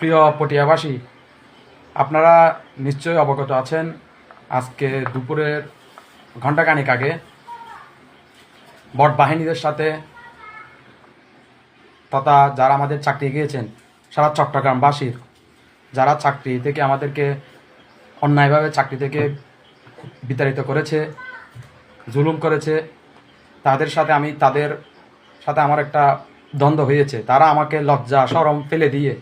প্রিয় পটিয়াবাসী, আপনারা নিশ্চয়ই অবগত আছেন, আজকে দুপুরের ঘণ্টাখানেক আগে বট বাহিনীদের সাথে তথা যারা আমাদের চাকরি গিয়েছেন সারা চট্টগ্রামবাসীর, যারা চাকরি থেকে আমাদেরকে অন্যায়ভাবে চাকরি থেকে বিতাড়িত করেছে, জুলুম করেছে, তাদের সাথে আমার একটা দ্বন্দ্ব হয়েছে। তারা আমাকে লজ্জা শরম ফেলে দিয়ে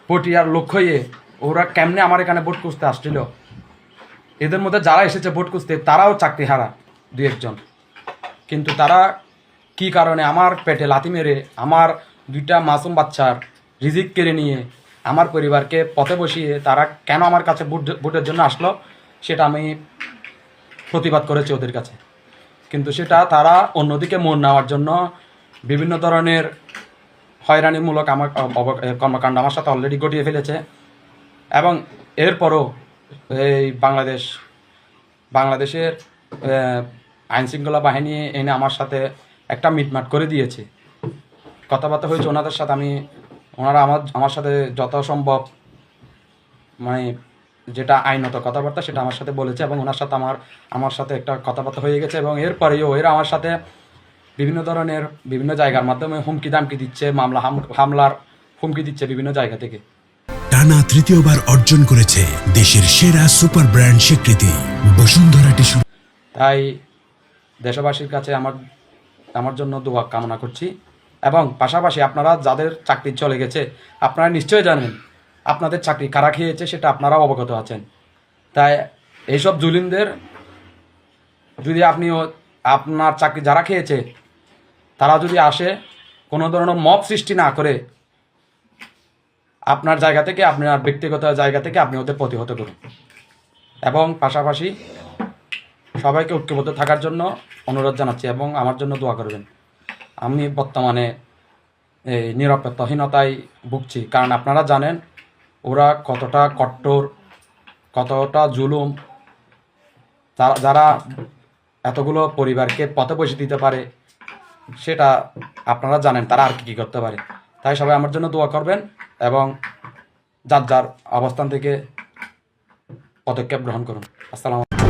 পটিয়ার লোক হয়ে ওরা কেমনে আমার এখানে ভোট খুঁজতে আসছিল। এদের মধ্যে যারা এসেছে ভোট খুঁজতে তারাও চাকরি হারা দু একজন, কিন্তু তারা কি কারণে আমার পেটে লাথি মেরে আমার দুইটা মাসুম বাচ্চার রিজিক কেড়ে নিয়ে আমার পরিবারকে পথে বসিয়ে তারা কেন আমার কাছে ভোটের জন্য আসলো সেটা আমি প্রতিবাদ করেছি ওদের কাছে। কিন্তু সেটা তারা অন্যদিকে মন নেওয়ার জন্য বিভিন্ন ধরনের হয়রানিমূলক আমার কর্মকাণ্ড আমার সাথে অলরেডি ঘটিয়ে ফেলেছে। এবং এরপরও এই বাংলাদেশের আইনশৃঙ্খলা বাহিনী এনে আমার সাথে একটা মিটমাট করে দিয়েছে। কথাবার্তা হয়েছে ওনাদের সাথে, ওনারা আমার সাথে যত সম্ভব মানে যেটা আইনত কথাবার্তা সেটা আমার সাথে বলেছে এবং ওনার সাথে আমার সাথে একটা কথাবার্তা হয়ে গেছে। এবং এরপরেও এরা আমার সাথে বিভিন্ন জায়গার মাধ্যমে হুমকি দামকি দিচ্ছে, হামলার হুমকি দিচ্ছে বিভিন্ন জায়গা থেকে। টানা তৃতীয়বার অর্জন করেছে দেশের সেরা সুপার ব্র্যান্ড স্বীকৃতি বসুন্ধরা টিস্যু। তাই দেশবাসীর কাছে আমার জন্য দোয়া কামনা করছি। এবং পাশাপাশি আপনারা যাদের চাকরি চলে গেছে আপনারা নিশ্চয়ই জানেন আপনাদের চাকরি কারা খেয়েছে, সেটা আপনারাও অবগত আছেন। তাই এইসব জুলুমদের যদি আপনার চাকরি যারা খেয়েছে তারা যদি আসে কোনো ধরনের মব সৃষ্টি না করে আপনার জায়গা থেকে, আপনার ব্যক্তিগত জায়গা থেকে আপনি ওদের প্রতিহত করুন। এবং পাশাপাশি সবাইকে ঐক্যবদ্ধ থাকার জন্য অনুরোধ জানাচ্ছি এবং আমার জন্য দোয়া করবেন। আমি বর্তমানে এই নিরাপত্তাহীনতায় ভুগছি, কারণ আপনারা জানেন ওরা কতটা কট্টর, কতটা জুলুম, যারা এতগুলো পরিবারকে পথে বসে দিতে পারে সেটা আপনারা জানেন তারা আর কি করতে পারে। তাই সবাই আমার জন্য দোয়া করবেন এবং যার যার অবস্থান থেকে পদক্ষেপ গ্রহণ করুন। আসসালামু আলাইকুম।